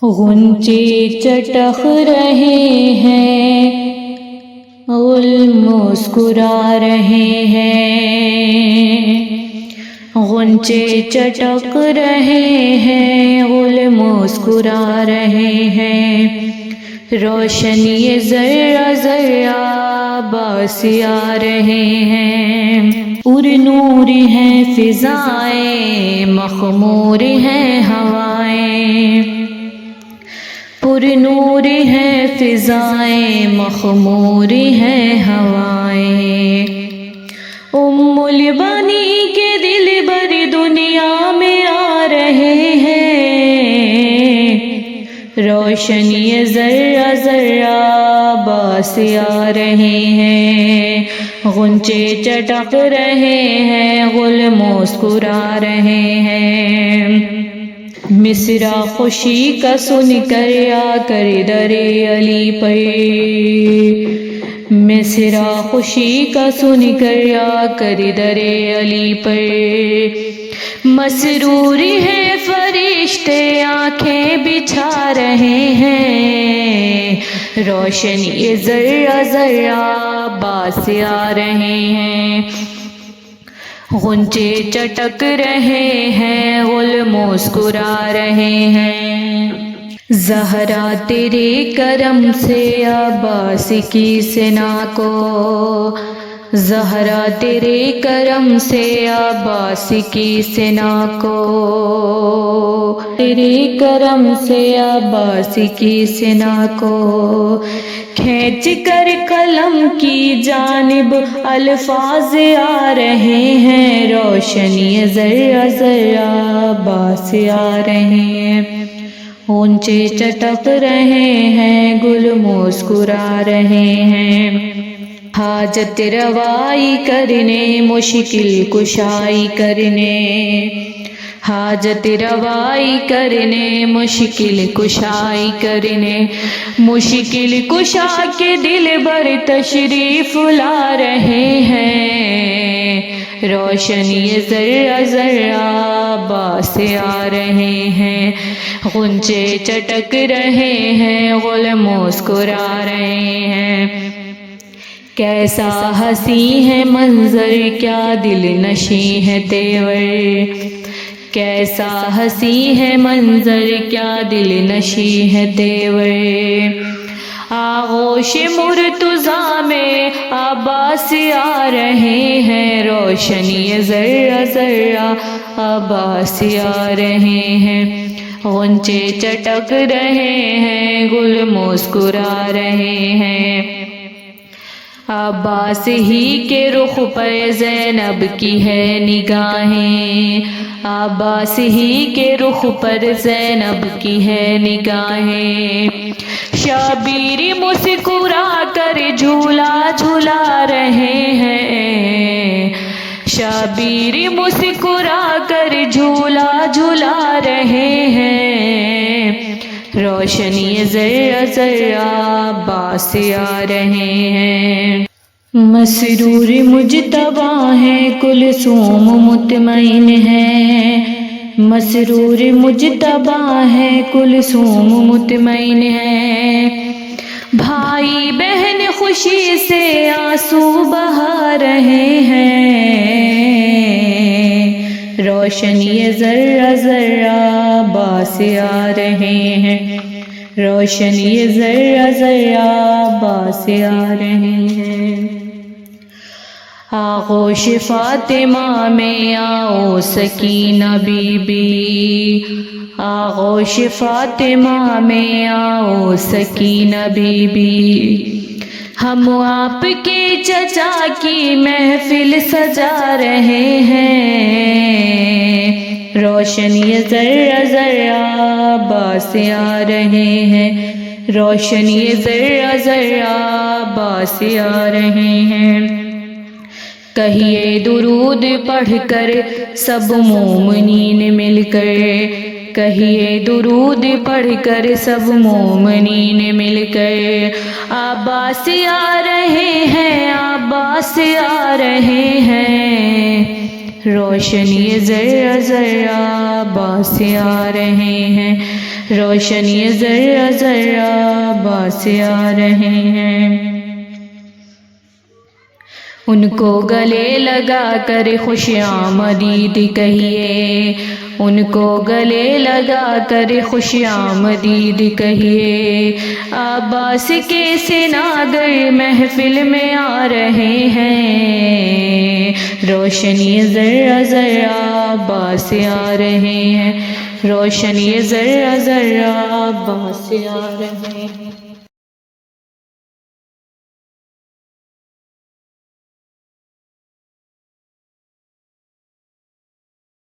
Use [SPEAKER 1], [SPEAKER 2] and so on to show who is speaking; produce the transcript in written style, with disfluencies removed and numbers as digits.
[SPEAKER 1] غنچے چٹخ رہے ہیں، گل مسکرا رہے ہیں، غنچے چٹک رہے ہیں، گل مسکرا رہے ہیں، روشنی ذرہ ذرہ باس آ رہے ہیں، پر نور ہیں فضائیں، مخمور ہیں ہوائیں، پر نور ہیں فضائیں، مخمور ہیں ہوائیں، ام البنی کے دل بر دنیا میں آ رہے ہیں، روشنی ذرہ ذرہ باس آ رہے ہیں، غنچے چٹک رہے ہیں، گل مسکرا رہے ہیں، مصرع خوشی کا سن کر آ کر در علی پر، مصرع خوشی کا سن کر آ کر در علی پر، مسرور ہے فرشتے آنکھیں بچھا رہے ہیں، روشنی ذرہ ذرہ باس آ رہے ہیں، غنچے چٹک رہے ہیں، گل مسکرا رہے ہیں، زہرا تیرے کرم سے عباس کی سنا کو، زہرا تیرے کرم سے عباس کی سنا کو، تیرے کرم سے عباس کی سنا کو، کھینچ کر قلم کی جانب الفاظ آ رہے ہیں، روشنی ذرہ ذرہ باس آ رہے ہیں، غنچے چٹک رہے ہیں، گل مسکرا رہے ہیں، حاجت روائی کرنے، مشکل کشائی کرنے، حاجت روائی کرنے، مشکل کشائی کرنے، مشکل کشا کے دل بر تشریف لا رہے ہیں، روشنی ذرہ ذرہ باس آ رہے ہیں، غنچے چٹک رہے ہیں، گل مسکرا رہے ہیں، کیسا حسین ہے منظر، کیا دل نشیں ہے تیور، کیسا حسین ہے منظر، کیا دل نشیں ہے تیور، آغوش مرتضیٰ میں عباس آ رہے ہیں، روشنی ذرہ ذرہ عباس آ رہے ہیں، غنچے چٹک رہے ہیں، گل مسکرا رہے ہیں، عباس ہی کے رخ پر زینب کی ہے نگاہیں، عباس ہی کے رخ پر زینب کی ہے نگاہیں، شبیر مسکرا کر جھولا جھولا رہے ہیں، شبیر مسکرا کر جھولا جھولا رہے ہیں، روشنی ذرہ ذرہ باس آ رہے ہیں، مسرور مجتبی ہے، کلثوم مطمئن ہے، مسرور مجتبی ہے، کلثوم مطمئن ہے، بھائی بہن خوشی سے آنسو بہا رہے ہیں، روشنی ذرہ ذرہ باس آ رہے ہیں، روشنی ذرہ ذرہ باس آ رہے ہیں، آغوش فاطمہ میں آؤ سکینہ بی بی، آغوش فاطمہ میں آؤ سکینہ بی بی، ہم آپ کے چچا کی محفل سجا رہے ہیں، روشنی ذرہ ذرہ باس آ رہے ہیں، روشنی ذرہ ذرہ باس آ رہے ہیں، کہیے درود پڑھ کر سب مومنین مل کر، کہیے درود پڑھ کر سب مومنین مل کر، عباس آ رہے ہیں، عباس آ رہے ہیں، روشنی ذرہ ذرہ عباس آ رہے ہیں، روشنی ذرہ ذرہ عباس سے آ رہے ہیں۔ ان کو گلے لگا کر خوش آمدید کہیے، ان کو گلے لگا کر خوش آمدید کہیے، عباس کے سناگر محفل میں آ رہے ہیں، روشنی ذرہ ذرہ عباس سے آ رہے ہیں، روشنی ذرہ ذرہ عباس سے آ رہے ہیں۔